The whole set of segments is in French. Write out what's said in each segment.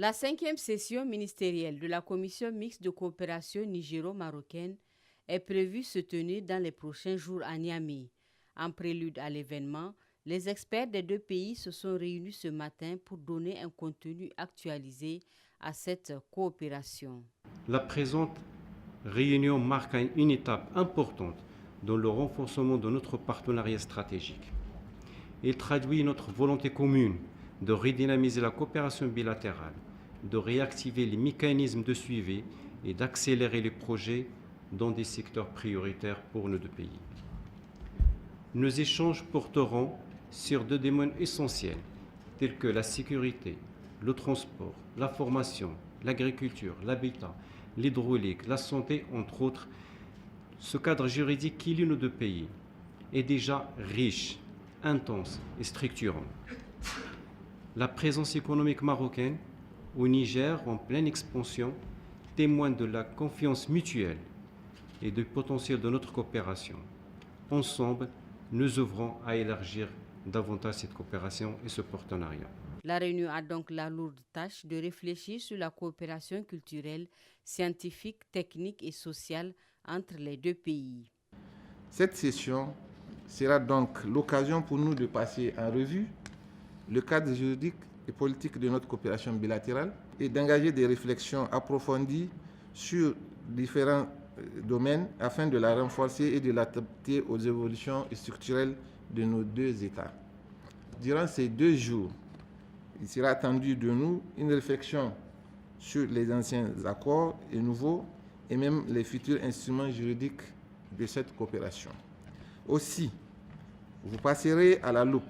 La 5e session ministérielle de la Commission mixte de coopération nigéro-marocaine est prévue se tenir dans les prochains jours à Niamey. En prélude à l'événement, les experts des deux pays se sont réunis ce matin pour donner un contenu actualisé à cette coopération. La présente réunion marque une étape importante dans le renforcement de notre partenariat stratégique. Il traduit notre volonté commune de redynamiser la coopération bilatérale, de réactiver les mécanismes de suivi et d'accélérer les projets dans des secteurs prioritaires pour nos deux pays. Nos échanges porteront sur deux domaines essentiels tels que la sécurité, le transport, la formation, l'agriculture, l'habitat, l'hydraulique, la santé, entre autres. Ce cadre juridique qui lie nos deux pays est déjà riche, intense et structurant. La présence économique marocaine au Niger en pleine expansion témoigne de la confiance mutuelle et du potentiel de notre coopération. Ensemble, nous œuvrons à élargir davantage cette coopération et ce partenariat. La réunion a donc la lourde tâche de réfléchir sur la coopération culturelle, scientifique, technique et sociale entre les deux pays. Cette session sera donc l'occasion pour nous de passer en revue le cadre juridique et politique de notre coopération bilatérale et d'engager des réflexions approfondies sur différents domaines afin de la renforcer et de l'adapter aux évolutions structurelles de nos deux États. Durant ces 2 jours, il sera attendu de nous une réflexion sur les anciens accords et nouveaux et même les futurs instruments juridiques de cette coopération. Aussi, vous passerez à la loupe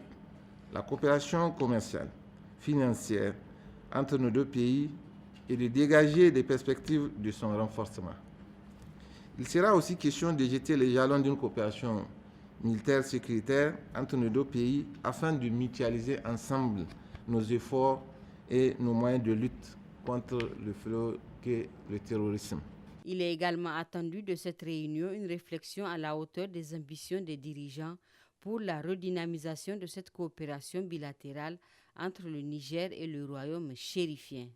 la coopération commerciale, financière entre nos deux pays et de dégager des perspectives de son renforcement. Il sera aussi question de jeter les jalons d'une coopération militaire sécuritaire entre nos deux pays afin de mutualiser ensemble nos efforts et nos moyens de lutte contre le fléau qu'est le terrorisme. Il est également attendu de cette réunion une réflexion à la hauteur des ambitions des dirigeants pour la redynamisation de cette coopération bilatérale entre le Niger et le royaume chérifien.